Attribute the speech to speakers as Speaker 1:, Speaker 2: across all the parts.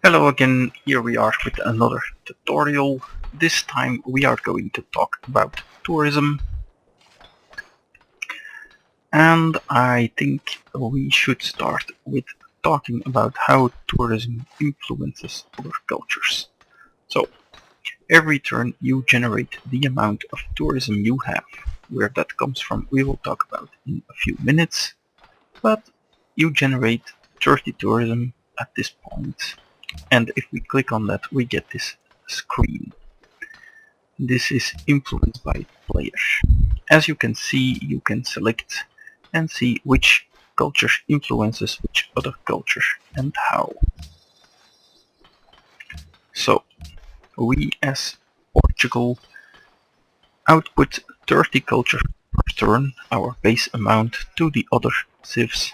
Speaker 1: Hello again, here we are with another tutorial. This time we are going to talk about tourism, and I think we should start with talking about how tourism influences other cultures. So, every turn you generate the amount of tourism you have. Where that comes from we will talk about in a few minutes, but you generate 30 tourism at this point. And if we click on that, we get this screen. This is influenced by player. As you can see, you can select and see which culture influences which other culture and how. So, we as Portugal output 30 culture per turn, our base amount, to the other civs,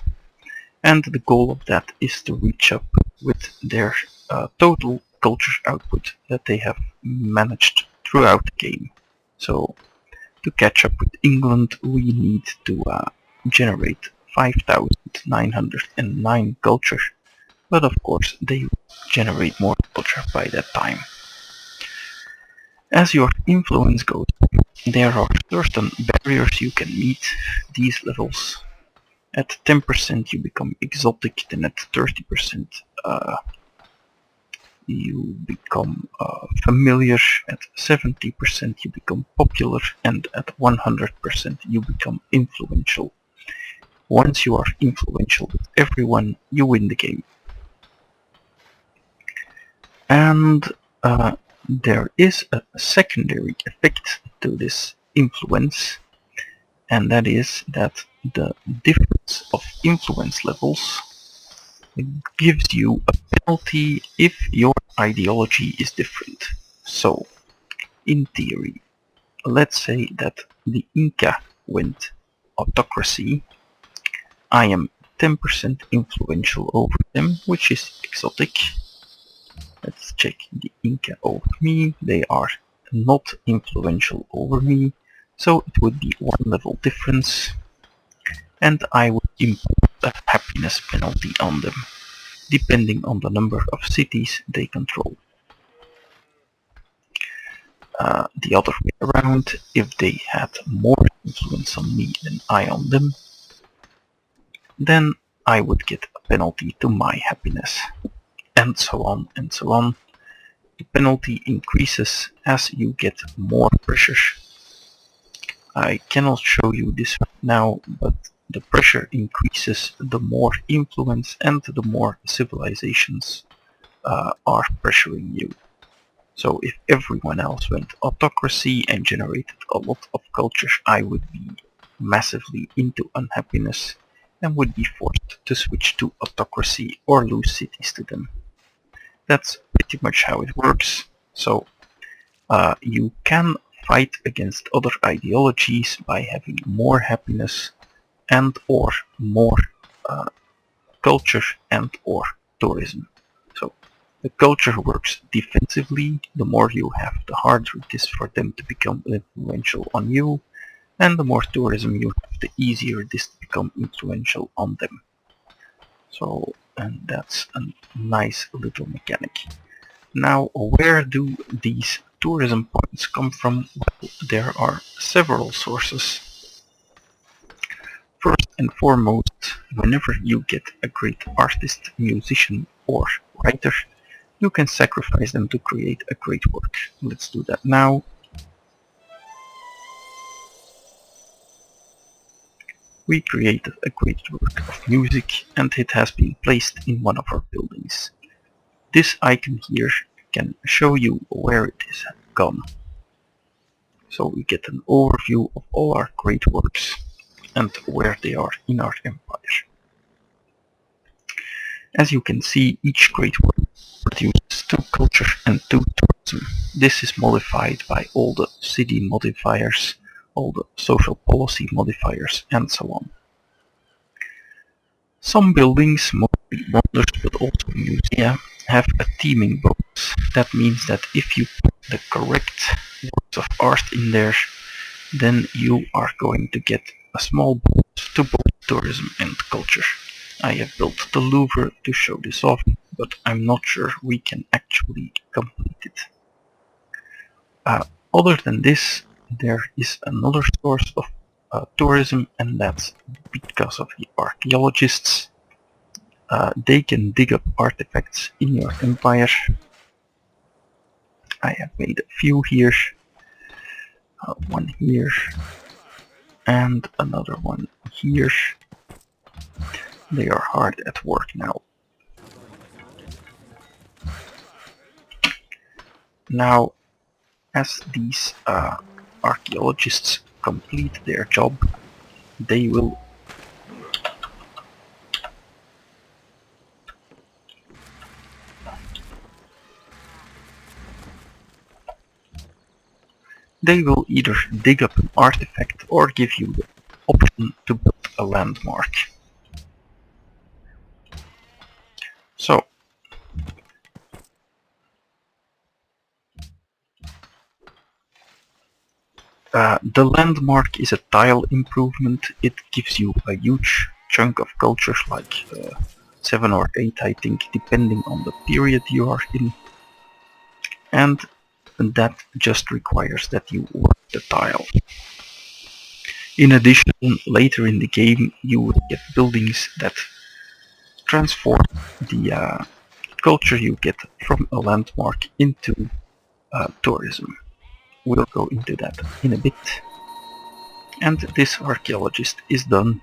Speaker 1: and the goal of that is to reach up with their total culture output that they have managed throughout the game. So to catch up with England we need to generate 5,909 culture, but of course they generate more culture by that time. As your influence goes, there are certain barriers you can meet. These levels, at 10% you become exotic, then at 30% you become familiar, at 70% you become popular, and at 100% you become influential. Once you are influential with everyone, you win the game. And there is a secondary effect to this influence, and that is that the difference of influence levels gives you a penalty if your ideology is different. So, in theory, let's say that the Inca went autocracy. I am 10% influential over them, which is exotic. Let's check the Inca over me. They are not influential over me, so it would be one level difference, and I would impose a happiness penalty on them, depending on the number of cities they control. The other way around, if they had more influence on me than I on them, then I would get a penalty to my happiness, and so on and so on. The penalty increases as you get more pressure. I cannot show you this right now, but the pressure increases the more influence and the more civilizations are pressuring you. So if everyone else went autocracy and generated a lot of culture, I would be massively into unhappiness and would be forced to switch to autocracy or lose cities to them. That's pretty much how it works. So you can fight against other ideologies by having more happiness and or more culture and or tourism. So the culture works defensively. The more you have, the harder it is for them to become influential on you, and the more tourism you have, the easier it is to become influential on them. So, and that's a nice little mechanic. Now, where do these tourism points come from? Well, there are several sources. First and foremost, whenever you get a great artist, musician, or writer, you can sacrifice them to create a great work. Let's do that now. We created a great work of music, and it has been placed in one of our buildings. This icon here can show you where it is gone. So we get an overview of all our great works and where they are in our empire. As you can see, each great work produces 2 culture and 2 tourism. This is modified by all the city modifiers, all the social policy modifiers, and so on. Some buildings, mostly wonders but also museum, have a teaming bonus. That means that if you put the correct works of art in there, then you are going to get a small bonus to both tourism and culture. I have built the Louvre to show this off, but I'm not sure we can actually complete it. Other than this, there is another source of tourism, and that's because of the archaeologists. They can dig up artifacts in your empire. I have made a few here, one here, and another one here. They are hard at work now. Now, as these archaeologists complete their job, they will either dig up an artifact or give you the option to build a landmark. So, the landmark is a tile improvement. It gives you a huge chunk of culture, like 7 or 8 I think, depending on the period you are in. And that just requires that you work the tile. In addition, later in the game you will get buildings that transform the culture you get from a landmark into tourism. We'll go into that in a bit. And this archaeologist is done.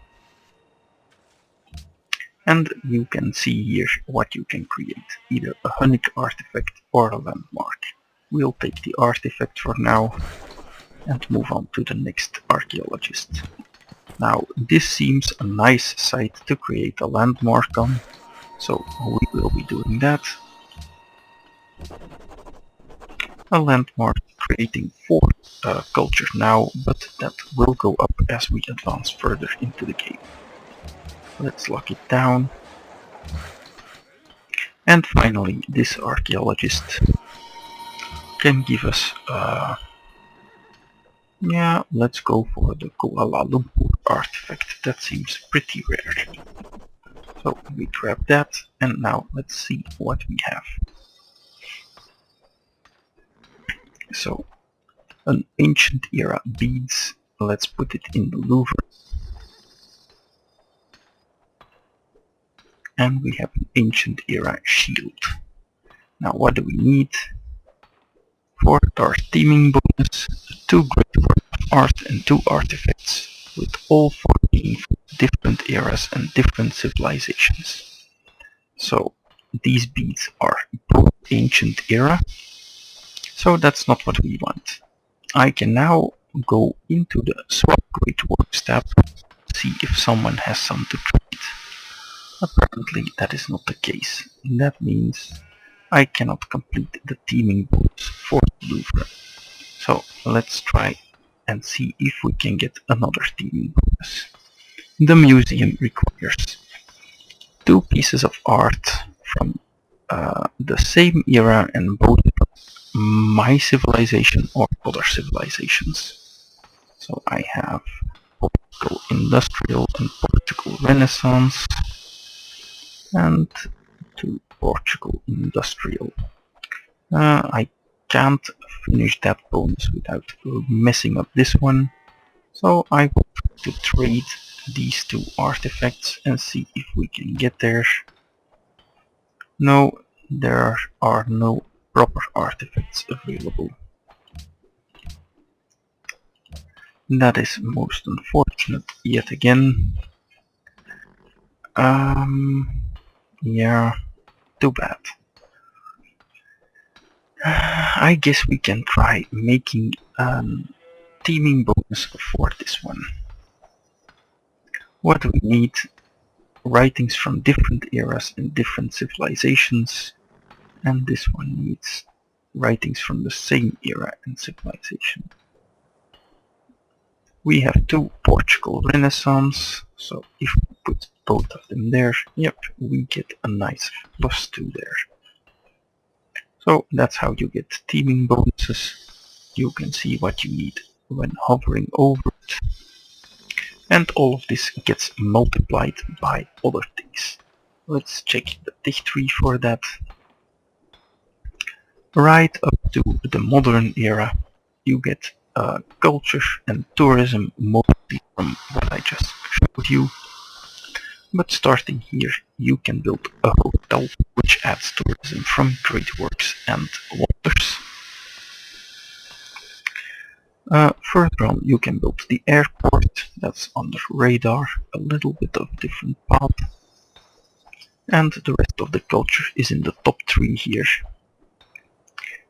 Speaker 1: And you can see here what you can create, either a Hunnic artifact or a landmark. We'll take the artifact for now and move on to the next archaeologist. Now, this seems a nice site to create a landmark on, so we will be doing that. A landmark creating 4 culture now, but that will go up as we advance further into the game. Let's lock it down. And finally, this archaeologist can give us yeah, let's go for the Kuala Lumpur artifact. That seems pretty rare. So we grab that, and now let's see what we have. So, an ancient era beads. Let's put it in the Louvre. And we have an ancient era shield. Now what do we need? For our teaming bonus, 2 great works of art and 2 artifacts, with all 4 being from different eras and different civilizations. So these beads are both ancient era, so that's not what we want. I can now go into the swap great works tab, see if someone has some to trade. Apparently that is not the case. That means I cannot complete the teaming bonus for the Louvre. So let's try and see if we can get another teaming bonus. The museum requires 2 pieces of art from the same era and both my civilization or other civilizations. So I have Portugal Industrial and Portugal Renaissance, and to Portugal Industrial. I can't finish that bonus without messing up this one, so I will try to trade these 2 artifacts and see if we can get there. No, there are no proper artifacts available. That is most unfortunate yet again. Yeah, too bad. I guess we can try making teaming bonus for this one. What do we need? Writings from different eras and different civilizations, and this one needs writings from the same era and civilization. We have 2 Portugal Renaissance, so if we put both of them there, yep, we get a nice +2 there. So that's how you get teaming bonuses. You can see what you need when hovering over it. And all of this gets multiplied by other things, Let's check the Dichtree for that. Right up to the modern era, you get culture and tourism mostly from what I just showed you. But starting here, you can build a hotel which adds tourism from great works and wonders. Further on, you can build the airport, that's under radar, a little bit of different path. And the rest of the culture is in the top 3 here.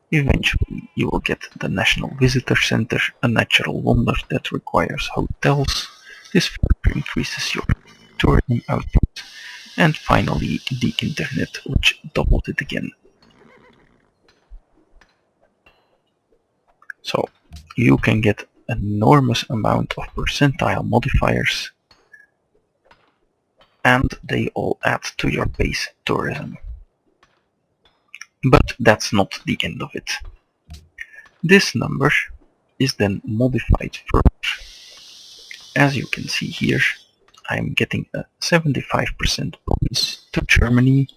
Speaker 1: Eventually, you will get the National Visitor Center, a natural wonder that requires hotels. This further increases your tourism output. And finally, the internet, which doubled it again. So, you can get an enormous amount of percentile modifiers, and they all add to your base tourism. But that's not the end of it. This number is then modified further. As you can see here, I'm getting a 75% bonus to Germany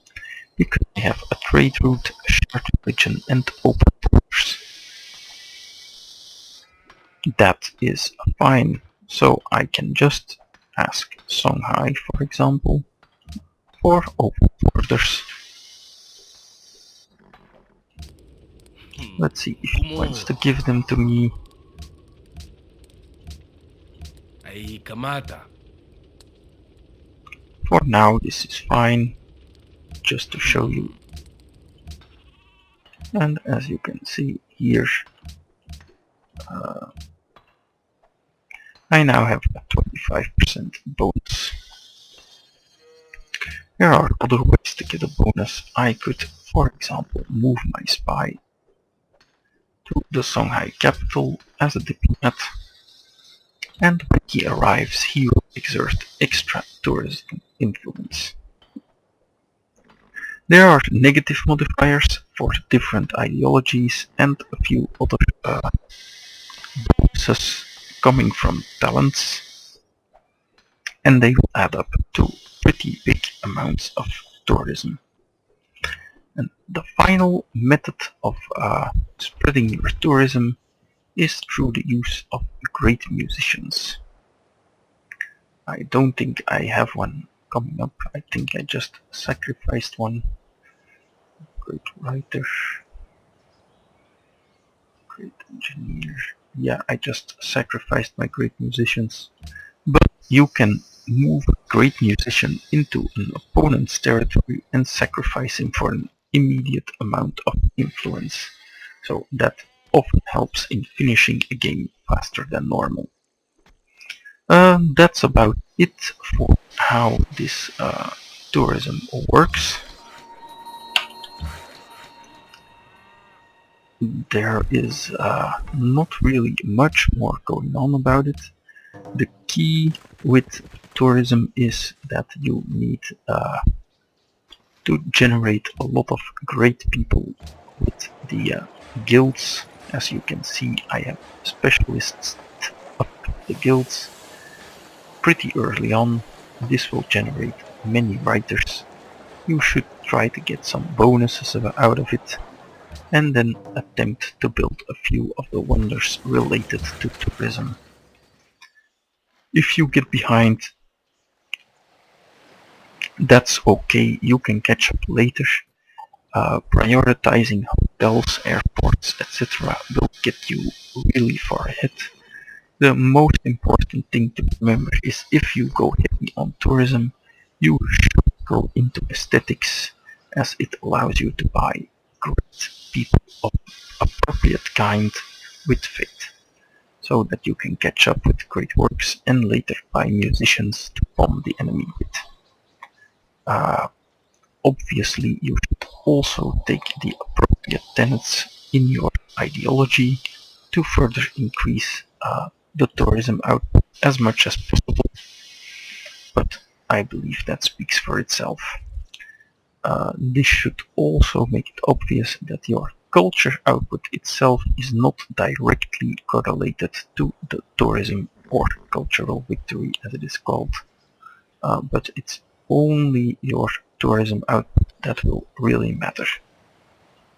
Speaker 1: because I have a trade route, a shared religion, and open borders. That is fine, so I can just ask Songhai, for example, for open borders. Let's see if he wants to give them to me. For now, this is fine, just to show you. And as you can see here, I now have a 25% bonus. There are other ways to get a bonus. I could, for example, move my spy to the Songhai capital as a diplomat, and when he arrives he will exert extra tourism influence. There are negative modifiers for different ideologies and a few other bonuses coming from talents, and they will add up to pretty big amounts of tourism. And the final method of spreading your tourism is through the use of great musicians. I don't think I have one coming up. I think I just sacrificed one. Great writer. Great engineer. Yeah, I just sacrificed my great musicians. But you can move a great musician into an opponent's territory and sacrifice him for an immediate amount of influence. So that often helps in finishing a game faster than normal. That's about it for how this tourism works. There is not really much more going on about it. The key with tourism is that you need to generate a lot of great people with the guilds. As you can see, I have specialists up the guilds pretty early on. This will generate many writers. You should try to get some bonuses out of it, and then attempt to build a few of the wonders related to tourism. If you get behind, that's okay, you can catch up later. Prioritizing hotels, airports, etc. will get you really far ahead. The most important thing to remember is if you go heavy on tourism, you should go into aesthetics, as it allows you to buy great people of appropriate kind with faith, so that you can catch up with great works and later buy musicians to bomb the enemy with. Obviously, you should also take the appropriate tenets in your ideology to further increase the tourism output as much as possible, but I believe that speaks for itself. This should also make it obvious that your culture output itself is not directly correlated to the tourism or cultural victory, as it is called, but it's only your tourism output that will really matter.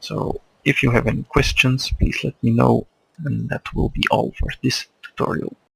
Speaker 1: So if you have any questions, please let me know, and that will be all for this tutorial.